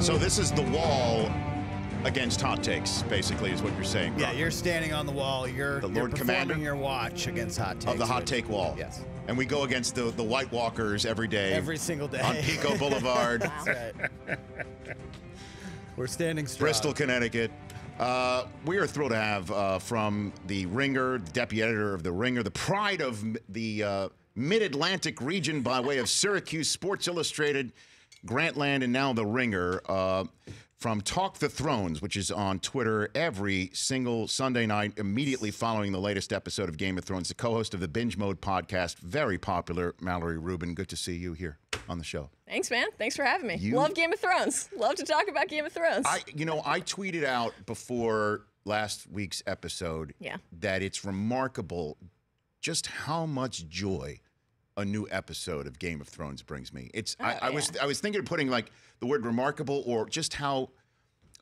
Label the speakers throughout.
Speaker 1: So this is the wall against hot takes, basically, is what you're saying.
Speaker 2: Yeah, you're standing on the wall. You're
Speaker 1: the Lord
Speaker 2: you're performing
Speaker 1: Commander
Speaker 2: your watch against hot takes.
Speaker 1: of the hot take wall.
Speaker 2: Yes.
Speaker 1: And we go against the White Walkers every day.
Speaker 2: Every single day.
Speaker 1: On Pico Boulevard.
Speaker 2: That's right. We're standing strong.
Speaker 1: Bristol, Connecticut. We are thrilled to have from the Ringer, the deputy editor of the Ringer, the pride of the Mid-Atlantic region by way of Syracuse, Sports Illustrated, Grantland, and now the Ringer, from Talk the Thrones, which is on Twitter every single Sunday night, immediately following the latest episode of Game of Thrones, the co-host of the Binge Mode podcast, very popular, Mallory Rubin. Good to see you here on the show.
Speaker 3: Thanks, man. Thanks for having me. Love Game of Thrones. Love to talk about Game of Thrones.
Speaker 1: I tweeted out before last week's episode that it's remarkable just how much joy a new episode of Game of Thrones brings me. I was thinking of putting like the word remarkable or just how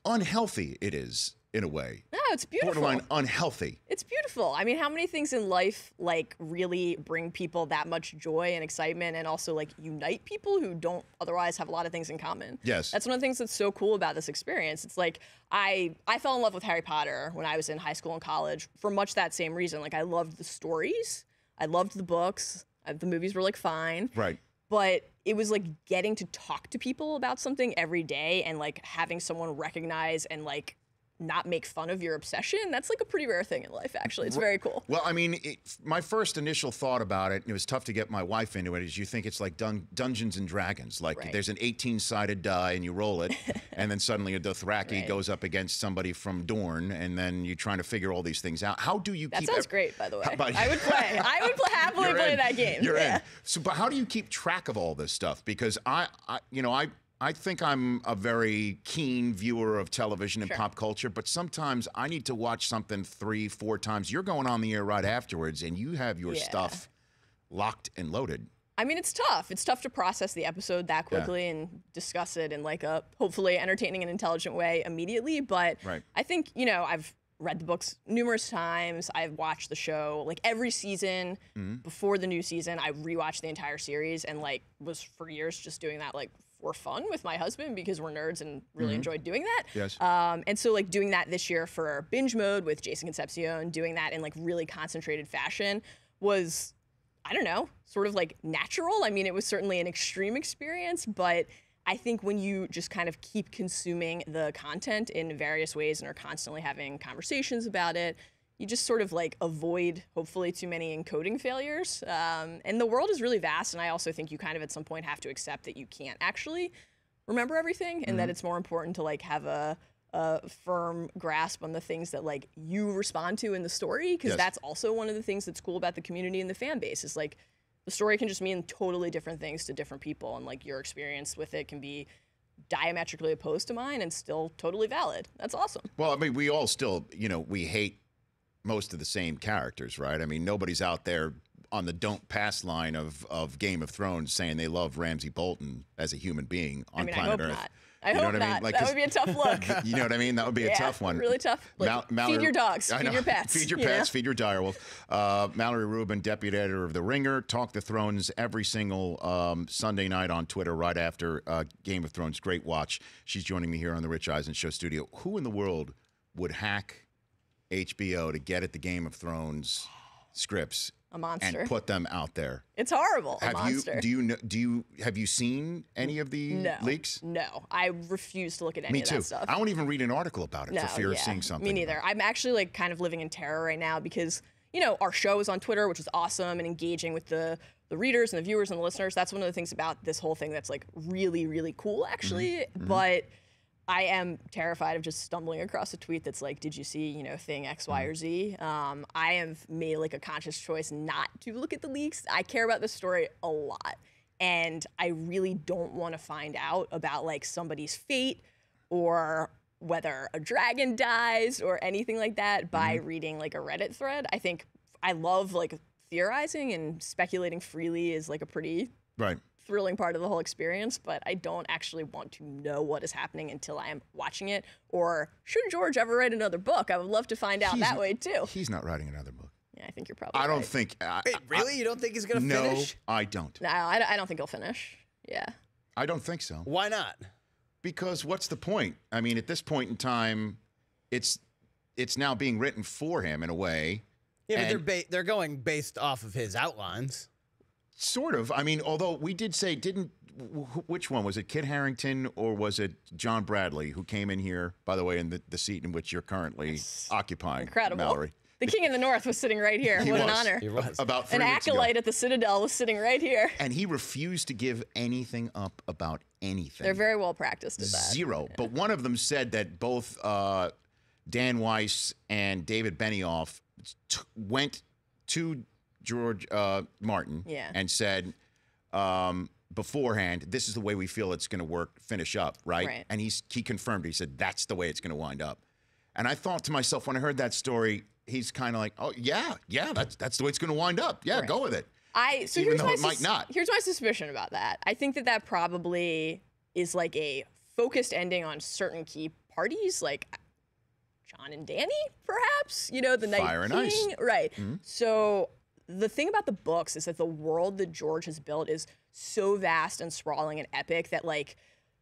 Speaker 1: unhealthy it is in a way.
Speaker 3: No, it's beautiful.
Speaker 1: Borderline unhealthy.
Speaker 3: It's beautiful. I mean, how many things in life like really bring people that much joy and excitement and also like unite people who don't otherwise have a lot of things in common?
Speaker 1: Yes.
Speaker 3: That's one of the things that's so cool about this experience. It's like I fell in love with Harry Potter when I was in high school and college for much that same reason. Like I loved the stories. I loved the books. The movies were like fine.
Speaker 1: Right.
Speaker 3: But it was like getting to talk to people about something every day and like having someone recognize and like not make fun of your obsession. That's like a pretty rare thing in life, actually. It's very cool.
Speaker 1: Well, I mean, my first initial thought about it, and it was tough to get my wife into it, is you think it's like Dungeons and Dragons. Like there's an 18-sided die and you roll it, and then suddenly a Dothraki goes up against somebody from Dorne, and then you're trying to figure all these things out. How do you keep...
Speaker 3: That sounds great, by the way. I would play. I would happily play that game.
Speaker 1: You're in. So, but how do you keep track of all this stuff? Because I think I'm a very keen viewer of television and pop culture, but sometimes I need to watch something 3-4 times. You're going on the air right afterwards, and you have your stuff locked and loaded.
Speaker 3: I mean, it's tough. It's tough to process the episode that quickly and discuss it in like a hopefully entertaining and intelligent way immediately. But I think, I've read the books numerous times. I've watched the show like every season. Before the new season, I rewatched the entire series and like was for years just doing that like for fun with my husband because we're nerds and really enjoyed doing that.
Speaker 1: Yes.
Speaker 3: And so like doing that this year for Binge Mode with Jason Concepcion, doing that in like really concentrated fashion was, I don't know, sort of like natural. I mean, it was certainly an extreme experience, but I think when you just kind of keep consuming the content in various ways and are constantly having conversations about it, you just sort of like avoid, hopefully, too many encoding failures. And the world is really vast, and I also think you kind of at some point have to accept that you can't actually remember everything, and that it's more important to like have a firm grasp on the things that like you respond to in the story, because that's also one of the things that's cool about the community and the fan base is like the story can just mean totally different things to different people, and like your experience with it can be diametrically opposed to mine and still totally valid. That's awesome.
Speaker 1: Well, I mean, we all still, we hate most of the same characters, right? I mean, nobody's out there on the don't pass line of Game of Thrones saying they love Ramsay Bolton as a human being on planet Earth.
Speaker 3: Not. I hope not.
Speaker 1: I mean?
Speaker 3: That would be a tough look.
Speaker 1: You know what I mean? That would be a tough one.
Speaker 3: Really tough. Like, feed your dogs, feed your pets.
Speaker 1: Feed your pets, feed your direwolf. Mallory Rubin, deputy editor of The Ringer, Talk the Thrones every single Sunday night on Twitter right after Game of Thrones. Great watch. She's joining me here on the Rich Eisen Show studio. Who in the world would hack HBO to get at the Game of Thrones scripts
Speaker 3: a monster
Speaker 1: and put them out there?
Speaker 3: It's horrible. Monster.
Speaker 1: Have you seen any of the leaks?
Speaker 3: No, I refuse to look at any of that stuff.
Speaker 1: I won't even read an article about it for fear of seeing something.
Speaker 3: Me neither. I'm actually like kind of living in terror right now because our show is on Twitter, which is awesome and engaging with the readers and the viewers and the listeners. That's one of the things about this whole thing that's like really, really cool actually. But I am terrified of just stumbling across a tweet that's like, did you see, thing X, Y, or Z? I have made like a conscious choice not to look at the leaks. I care about this story a lot. And I really don't want to find out about like somebody's fate or whether a dragon dies or anything like that by reading like a Reddit thread. I think I love like theorizing and speculating freely is like a pretty thrilling part of the whole experience, but I don't actually want to know what is happening until I am watching it. Or should George ever write another book? I would love to find out that way too.
Speaker 1: He's not writing another book.
Speaker 3: Yeah, I think you're probably
Speaker 1: I don't think...
Speaker 2: Wait, really? You don't think he's going to finish?
Speaker 1: No, I don't.
Speaker 3: No, I don't think he'll finish. Yeah.
Speaker 1: I don't think so.
Speaker 2: Why not?
Speaker 1: Because what's the point? I mean, at this point in time, it's now being written for him in a way.
Speaker 2: Yeah, but they're going based off of his outlines.
Speaker 1: Sort of. I mean, although we did say, which one? Was it Kit Harington or was it John Bradley who came in here, by the way, in the seat in which you're currently occupying,
Speaker 3: Incredible.
Speaker 1: Mallory?
Speaker 3: The King of the North was sitting right here. What an honor.
Speaker 2: He was.
Speaker 1: About 3
Speaker 3: An
Speaker 1: weeks ago.
Speaker 3: acolyte at the Citadel was sitting right here.
Speaker 1: And he refused to give anything up about anything.
Speaker 3: They're very well practiced at that.
Speaker 1: Zero. But one of them said that both Dan Weiss and David Benioff went to George Martin and said beforehand, this is the way we feel it's going to finish up, right? And he confirmed. He said, that's the way it's going to wind up. And I thought to myself, when I heard that story, he's kind of like, oh, yeah, that's the way it's going to wind up. Yeah, go with it. Even though it might not.
Speaker 3: Here's my suspicion about that. I think that probably is like a focused ending on certain key parties, like John and Danny, perhaps, the Night
Speaker 1: Fire and
Speaker 3: King.
Speaker 1: Ice.
Speaker 3: Right. So the thing about the books is that the world that George has built is so vast and sprawling and epic that, like,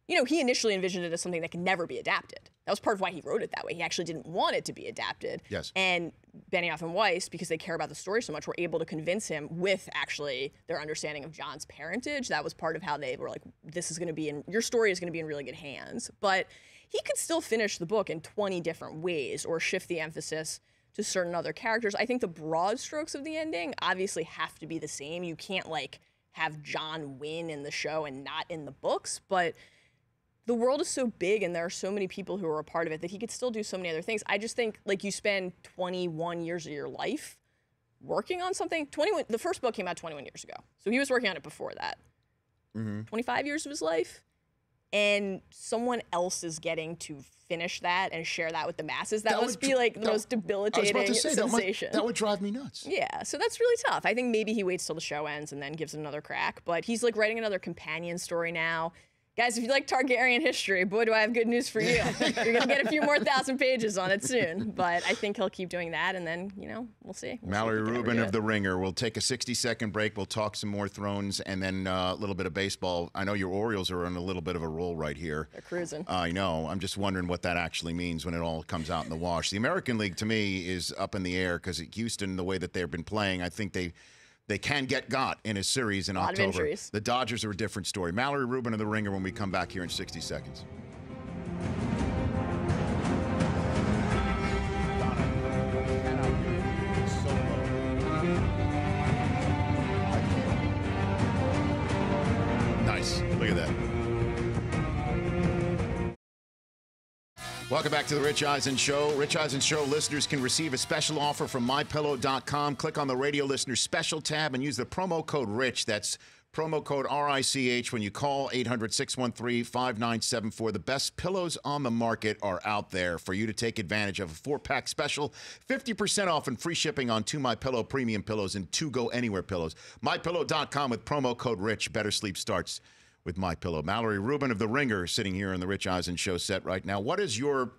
Speaker 3: he initially envisioned it as something that can never be adapted. That was part of why he wrote it that way. He actually didn't want it to be adapted.
Speaker 1: Yes.
Speaker 3: And Benioff and Weiss, because they care about the story so much, were able to convince him with actually their understanding of John's parentage. That was part of how they were like, this is going to be your story is going to be in really good hands. But he could still finish the book in 20 different ways or shift the emphasis to certain other characters. I think the broad strokes of the ending obviously have to be the same. You can't, like, have John win in the show and not in the books, but the world is so big and there are so many people who are a part of it that he could still do so many other things. I just think, like, you spend 21 years of your life working on something. The first book came out 21 years ago. So he was working on it before that. 25 years of his life. And someone else is getting to finish that and share that with the masses. That must be like the most debilitating sensation.
Speaker 1: That would drive me nuts.
Speaker 3: Yeah, so that's really tough. I think maybe he waits till the show ends and then gives it another crack. But he's, like, writing another companion story now. Guys, if you like Targaryen history, boy, do I have good news for you. You're going to get a few more 1,000 pages on it soon. But I think he'll keep doing that, and then, we'll see.
Speaker 1: Mallory Rubin of The Ringer. We'll take a 60-second break. We'll talk some more Thrones and then a little bit of baseball. I know your Orioles are on a little bit of a roll right here.
Speaker 3: They're cruising.
Speaker 1: I know. I'm just wondering what that actually means when it all comes out in the wash. The American League, to me, is up in the air because Houston, the way that they've been playing, I think they can get got in a series in October.
Speaker 3: A lot of injuries.
Speaker 1: The Dodgers are a different story. Mallory Rubin of The Ringer when we come back here in 60 seconds. Nice. Look at that. Welcome back to the Rich Eisen Show. Rich Eisen Show listeners can receive a special offer from MyPillow.com. Click on the radio listener special tab and use the promo code RICH. That's promo code RICH when you call 800-613-5974. The best pillows on the market are out there for you to take advantage of. A 4-pack special, 50% off and free shipping on 2 MyPillow premium pillows and 2 Go Anywhere pillows. MyPillow.com with promo code RICH. Better sleep starts with MyPillow. Mallory Rubin of The Ringer sitting here in the Rich Eisen Show set right now. What is your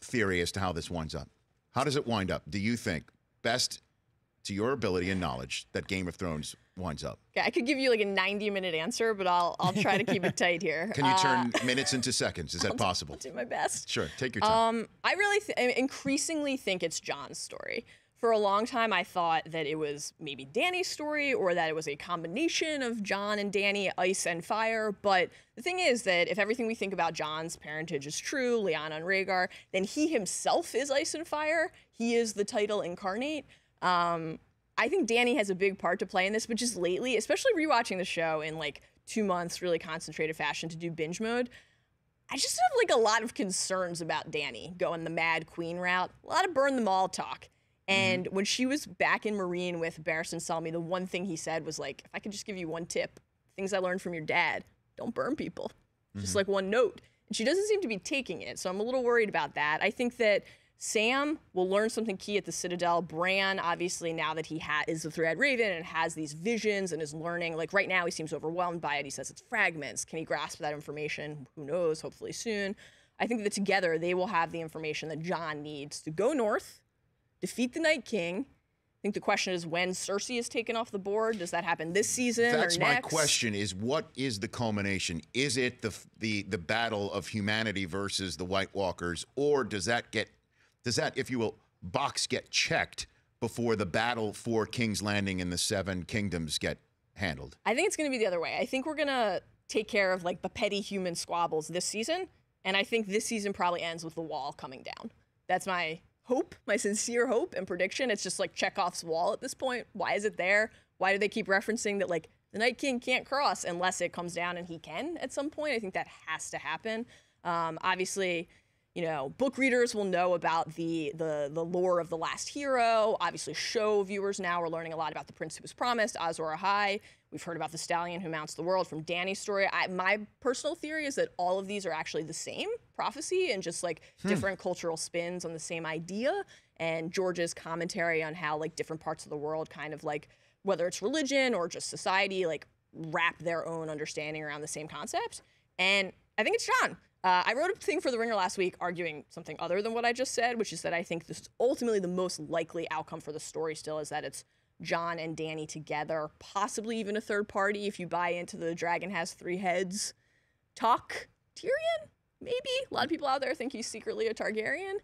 Speaker 1: theory as to how this winds up? How does it wind up? Do you think, best to your ability and knowledge, that Game of Thrones winds up?
Speaker 3: Okay, I could give you like a 90-minute answer, but I'll try to keep it tight here.
Speaker 1: Can you turn minutes into seconds? Is that possible?
Speaker 3: I'll do my best.
Speaker 1: Sure, take your time.
Speaker 3: I really increasingly think it's Jon's story. For a long time, I thought that it was maybe Dany's story or that it was a combination of Jon and Dany, ice and fire. But the thing is that if everything we think about Jon's parentage is true, Lyanna and Rhaegar, then he himself is ice and fire. He is the title incarnate. I think Dany has a big part to play in this, but just lately, especially rewatching the show in like 2 months, really concentrated fashion to do binge mode, I just have like a lot of concerns about Dany going the Mad Queen route. A lot of burn them all talk. And when she was back in Marine with Barristan Selmy, the one thing he said was like, if I could just give you one tip, things I learned from your dad, don't burn people. Just like one note. And she doesn't seem to be taking it, so I'm a little worried about that. I think that Sam will learn something key at the Citadel. Bran, obviously, now that he is the Three-Eyed Raven and has these visions and is learning, like right now he seems overwhelmed by it. He says it's fragments. Can he grasp that information? Who knows, hopefully soon. I think that together they will have the information that Jon needs to go north, defeat the Night King, think the question is when Cersei is taken off the board. Does that happen this season or next?
Speaker 1: That's my question: is what is the culmination? Is it the battle of humanity versus the White Walkers, or does that, if you will, box get checked before the battle for King's Landing and the Seven Kingdoms get handled?
Speaker 3: I think it's going to be the other way. I think we're going to take care of like the petty human squabbles this season, and I think this season probably ends with the wall coming down. That's my hope, my sincere hope and prediction. It's just like Chekhov's wall at this point. Why is it there? Why do they keep referencing that like the Night King can't cross unless it comes down and he can at some point? I think that has to happen. Obviously, you know, book readers will know about the lore of the last hero. Obviously, show viewers now are learning a lot about the prince who was promised, Azor Ahai. We've heard about the stallion who mounts the world from Dany's story. My personal theory is that all of these are actually the same prophecy and just like different cultural spins on the same idea. And George's commentary on how like different parts of the world kind of like, whether it's religion or just society, like wrap their own understanding around the same concept. And I think it's Jon. I wrote a thing for The Ringer last week arguing something other than what I just said, which is that I think this is ultimately the most likely outcome for the story still is that it's Jon and Dany together, possibly even a third party if you buy into the dragon has three heads talk. Tyrion? Maybe. A lot of people out there think he's secretly a Targaryen.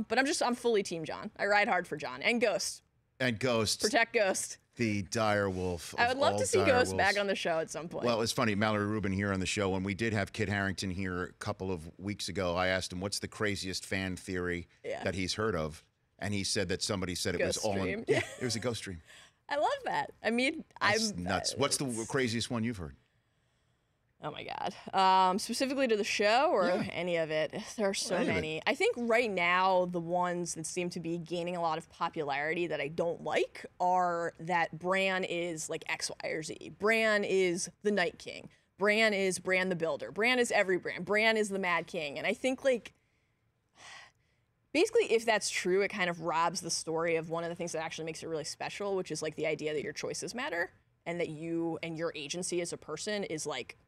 Speaker 3: But I'm fully team Jon. I ride hard for Jon. And Ghost.
Speaker 1: And Ghost.
Speaker 3: Protect Ghost.
Speaker 1: The dire wolf.
Speaker 3: I would love to see Ghost back on the show at some point.
Speaker 1: Well, it's funny, Mallory Rubin here on the show. When we did have Kit Harington here a couple of weeks ago, I asked him what's the craziest fan theory that he's heard of, and he said that somebody said it was all in. Yeah, it was a ghost stream.
Speaker 3: I love that. I mean,
Speaker 1: That's nuts. What's the craziest one you've heard?
Speaker 3: Oh my God. Specifically to the show or any of it? There are so many. I think right now the ones that seem to be gaining a lot of popularity that I don't like are that Bran is like X, Y, or Z. Bran is the Night King. Bran is Bran the Builder. Bran is every Bran. Bran is the Mad King. And I think like, basically if that's true, it kind of robs the story of one of the things that actually makes it really special, which is like the idea that your choices matter and that you and your agency as a person is like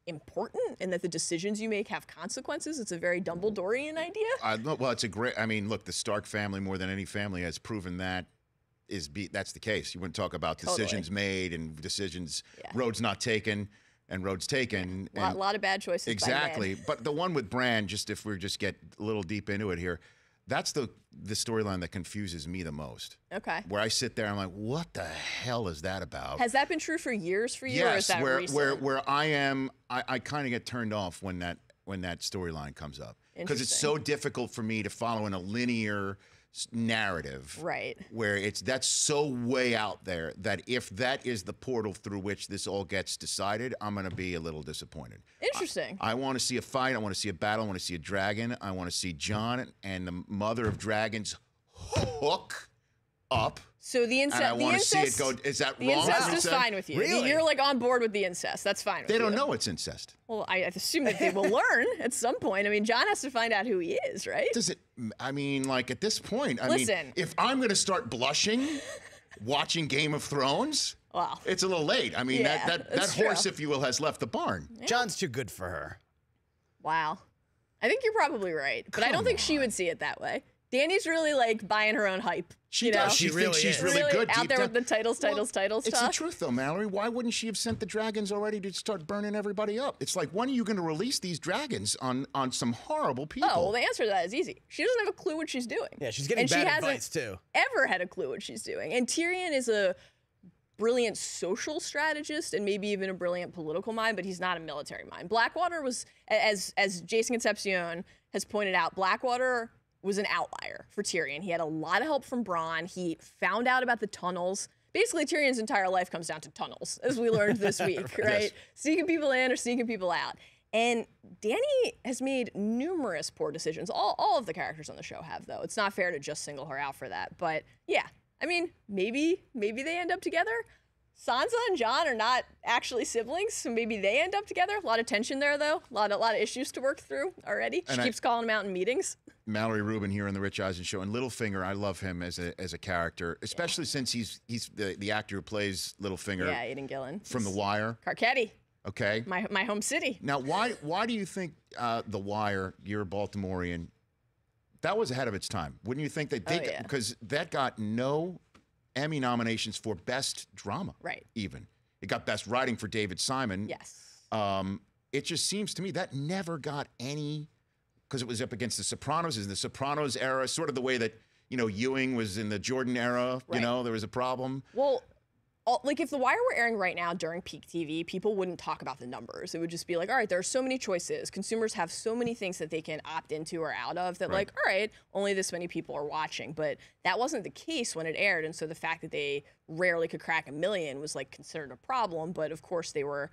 Speaker 3: important and that the decisions you make have consequences. It's a very Dumbledorian idea.
Speaker 1: Well, it's a great, I mean, look, the Stark family more than any family has proven that that's the case. You wouldn't talk about decisions made and decisions, roads not taken and roads taken.
Speaker 3: A lot of bad choices.
Speaker 1: Exactly. But the one with Bran, just if we just get a little deep into it here, that's the storyline that confuses me the most. Okay. Where I sit there, I'm like, what the hell is that about?
Speaker 3: Has that been true for years for you, or is that recent?
Speaker 1: Where I kind of get turned off when that storyline comes up. Because it's so difficult for me to follow in a linear narrative. Right. Where that's so way out there that if that is the portal through which this all gets decided, I'm going to be a little disappointed.
Speaker 3: Interesting.
Speaker 1: I want to see a fight. I want to see a battle. I want to see a dragon. I want to see Jon and the mother of dragons hook up.
Speaker 3: So the incest.
Speaker 1: And I want to see it go. Is that wrong?
Speaker 3: The incest is fine with you.
Speaker 1: Really?
Speaker 3: You're like on board with the incest. That's fine with you.
Speaker 1: They don't know it's incest.
Speaker 3: Well, I assume that they will learn at some point. I mean, Jon has to find out who he is, right?
Speaker 1: Does it? I mean, like at this point,
Speaker 3: Listen,
Speaker 1: I mean, if I'm going to start blushing watching Game of Thrones, well, it's a little late. I mean, that horse, if you will, has left the barn.
Speaker 2: Yeah. Jon's too good for her.
Speaker 3: Wow. I think you're probably right, but I don't think she would see it that way. Dany's really like buying her own hype.
Speaker 1: She does. She thinks she's really good.
Speaker 3: Out there with the titles
Speaker 1: It's
Speaker 3: stuff.
Speaker 1: the truth, though, Mallory. Why wouldn't she have sent the dragons already to start burning everybody up? It's like, when are you going to release these dragons on some horrible people?
Speaker 3: Oh, well, the answer to that is easy. She doesn't have a clue what she's doing.
Speaker 2: Yeah, she's getting bad advice, too.
Speaker 3: Ever had a clue what she's doing. And Tyrion is a brilliant social strategist and maybe even a brilliant political mind, but he's not a military mind. Blackwater was, as Jason Concepcion has pointed out, Blackwater was an outlier for Tyrion. He had a lot of help from Bronn. He found out about the tunnels. Basically, Tyrion's entire life comes down to tunnels, as we learned this week, right? Yes. Sneaking people in or sneaking people out. And Dany has made numerous poor decisions. All of the characters on the show have, though. It's not fair to just single her out for that. But yeah, I mean, maybe they end up together. Sansa and Jon are not actually siblings, so maybe they end up together. A lot of tension there, though. A lot of issues to work through already. She keeps calling him out in meetings.
Speaker 1: Mallory Rubin here on the Rich Eisen Show, and Littlefinger, I love him as a character, especially since he's the actor who plays Littlefinger.
Speaker 3: Yeah, Aidan Gillen
Speaker 1: from The Wire.
Speaker 3: Carcetti.
Speaker 1: Okay.
Speaker 3: My home city.
Speaker 1: Now, why do you think The Wire? You're a Baltimorean. That was ahead of its time, wouldn't you think? That because that got no Emmy nominations for Best Drama.
Speaker 3: Right.
Speaker 1: Even. It got Best Writing for David Simon.
Speaker 3: Yes.
Speaker 1: It just seems to me that never got any, because it was up against The Sopranos. In the Sopranos era, sort of the way that, Ewing was in the Jordan era,
Speaker 3: Right.
Speaker 1: there was a problem.
Speaker 3: Well, like if The Wire were airing right now during peak TV, people wouldn't talk about the numbers. It would just be like, all right, there are so many choices. Consumers have so many things that they can opt into or out of that,
Speaker 1: Right.
Speaker 3: like, all right, only this many people are watching. But that wasn't the case when it aired. And so the fact that they rarely could crack 1 million was like considered a problem. But of course, they were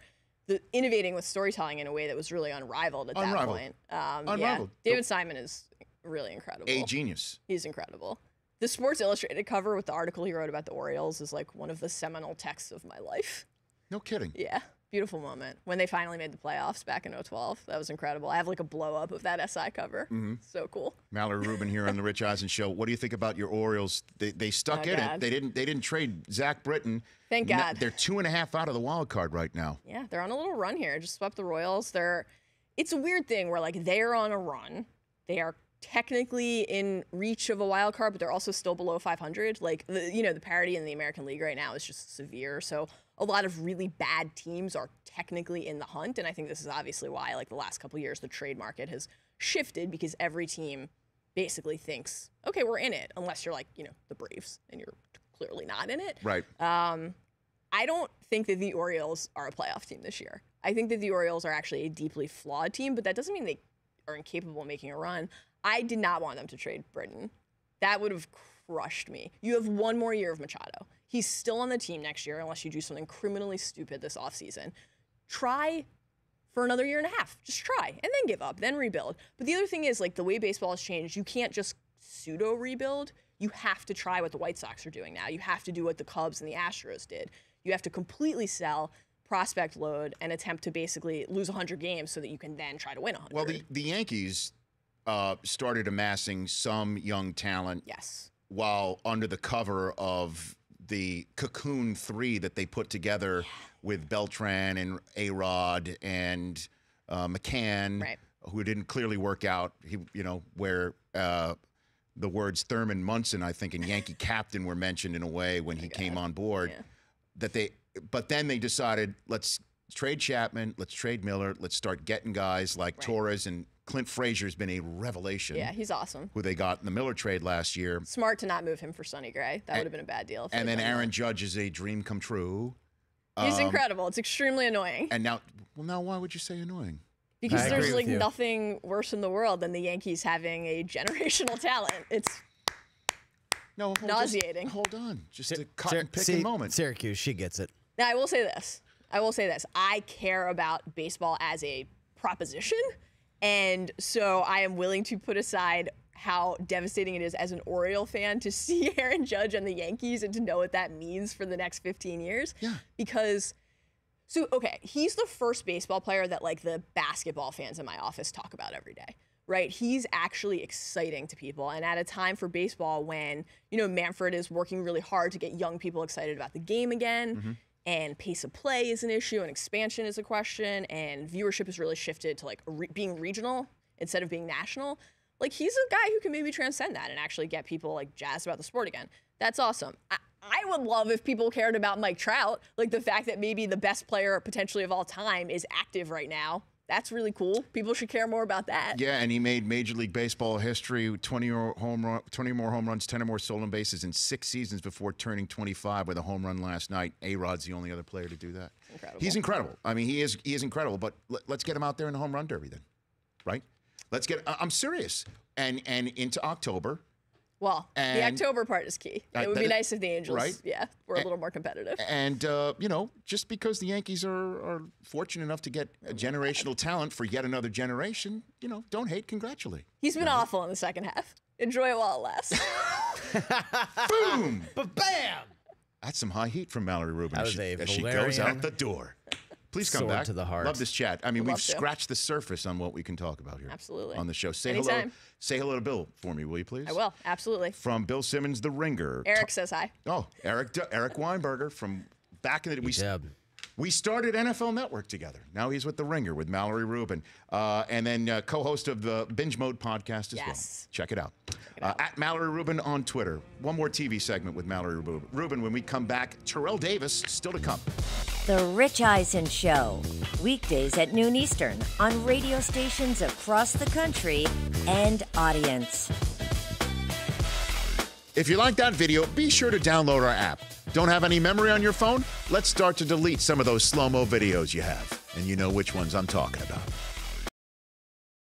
Speaker 3: innovating with storytelling in a way that was really unrivaled at that point.
Speaker 1: Unrivaled.
Speaker 3: Yeah. David Simon is really incredible.
Speaker 1: A genius.
Speaker 3: He's incredible. The Sports Illustrated cover with the article he wrote about the Orioles is like one of the seminal texts of my life.
Speaker 1: No kidding.
Speaker 3: Yeah, beautiful moment. When they finally made the playoffs back in 2012. That was incredible. I have like a blow up of that SI cover. So cool.
Speaker 1: Mallory Rubin here on the Rich Eisen Show. What do you think about your Orioles? They stuck in
Speaker 3: God.
Speaker 1: it. They didn't trade Zach Britton.
Speaker 3: Thank God.
Speaker 1: They're 2.5 out of the wild card right now.
Speaker 3: Yeah, they're on a little run here. Just swept the Royals. It's a weird thing where like they're on a run. They are technically in reach of a wild card, but they're also still below 500. Like the parity in the American League right now is just severe. So a lot of really bad teams are technically in the hunt, and I think this is obviously why like the last couple of years the trade market has shifted, because every team basically thinks, okay, we're in it, unless you're like the Braves and you're clearly not in it.
Speaker 1: Right.
Speaker 3: I don't think that the Orioles are a playoff team this year. I think that the Orioles are actually a deeply flawed team, but that doesn't mean they are incapable of making a run. I did not want them to trade Britton. That would have crushed me. You have one more year of Machado. He's still on the team next year unless you do something criminally stupid this offseason. Try for another year and a half. Just try and then give up, then rebuild. But the other thing is, like, the way baseball has changed, you can't just pseudo rebuild. You have to try what the White Sox are doing now. You have to do what the Cubs and the Astros did. You have to completely sell, prospect load, and attempt to basically lose 100 games so that you can then try to win 100.
Speaker 1: Well, the Yankees started amassing some young talent.
Speaker 3: Yes.
Speaker 1: While under the cover of the Cocoon 3 that they put together with Beltran and A-Rod and McCann,
Speaker 3: Right.
Speaker 1: who didn't clearly work out. Where the words Thurman Munson, I think, and Yankee Captain were mentioned in a way when he came on board.
Speaker 3: Yeah.
Speaker 1: But then they decided, let's trade Chapman, let's trade Miller, let's start getting guys like Torres, and Clint Frazier's been a revelation.
Speaker 3: Yeah, he's awesome.
Speaker 1: Who they got in the Miller trade last year.
Speaker 3: Smart to not move him for Sonny Gray. That would have been a bad deal. If
Speaker 1: And then
Speaker 3: they'd done
Speaker 1: Aaron Judge is a dream come true.
Speaker 3: that. He's incredible. It's extremely annoying.
Speaker 1: And now why would you say annoying?
Speaker 3: Because
Speaker 2: I
Speaker 3: there's
Speaker 2: agree
Speaker 3: like
Speaker 2: with you.
Speaker 3: nothing worse in the world than the Yankees having a generational talent. It's
Speaker 1: No,
Speaker 3: nauseating.
Speaker 1: Hold on. Just a cotton picking moment.
Speaker 2: Syracuse, she gets it.
Speaker 3: Now, I will say this. I care about baseball as a proposition. And so I am willing to put aside how devastating it is as an Oriole fan to see Aaron Judge on the Yankees and to know what that means for the next 15 years.
Speaker 1: Yeah.
Speaker 3: Because, he's the first baseball player that like the basketball fans in my office talk about every day. Right? He's actually exciting to people. And at a time for baseball when, Manfred is working really hard to get young people excited about the game again, and pace of play is an issue, and expansion is a question, and viewership has really shifted to like being regional instead of being national. Like, he's a guy who can maybe transcend that and actually get people like jazzed about the sport again. That's awesome. I would love if people cared about Mike Trout, like the fact that maybe the best player potentially of all time is active right now. That's really cool. People should care more about that.
Speaker 1: Yeah, and he made Major League Baseball history, 20 more home runs, 10 or more stolen bases in 6 seasons before turning 25 with a home run last night. A-Rod's the only other player to do that.
Speaker 3: Incredible.
Speaker 1: He's incredible. I mean, he is incredible, but let's get him out there in the home run derby then, right? I'm serious. And into October.
Speaker 3: Well, the
Speaker 1: And-
Speaker 3: October part is key. It would be nice if the Angels,
Speaker 1: right?
Speaker 3: were a little more competitive.
Speaker 1: And, just because the Yankees are fortunate enough to get a generational talent for yet another generation, don't hate, congratulate.
Speaker 3: He's been awful in the second half. Enjoy it while it lasts.
Speaker 1: Boom!
Speaker 2: Bam!
Speaker 1: That's some high heat from Mallory Rubin
Speaker 2: That
Speaker 1: as
Speaker 2: was a
Speaker 1: she goes
Speaker 2: Valerian
Speaker 1: out the door. Please come
Speaker 2: sword
Speaker 1: back.
Speaker 2: to the heart.
Speaker 1: Love this chat. I mean,
Speaker 3: Would
Speaker 1: we've
Speaker 3: love to.
Speaker 1: scratched the surface on what we can talk about here.
Speaker 3: Absolutely.
Speaker 1: On the show. Say
Speaker 3: Anytime.
Speaker 1: hello to Bill for me, will you please?
Speaker 3: I will, absolutely.
Speaker 1: From Bill Simmons, The Ringer.
Speaker 3: Eric says hi.
Speaker 1: Eric Weinberger from back in the We started NFL Network together. Now he's with The Ringer with Mallory Rubin. And then co-host of the Binge Mode podcast as well. Check it out. At Mallory Rubin on Twitter. One more TV segment with Mallory Rubin when we come back. Terrell Davis still to come.
Speaker 4: The Rich Eisen Show. Weekdays at noon Eastern on radio stations across the country and audience.
Speaker 1: If you like that video, be sure to download our app. Don't have any memory on your phone? Let's start to delete some of those slow-mo videos you have. And you know which ones I'm talking about.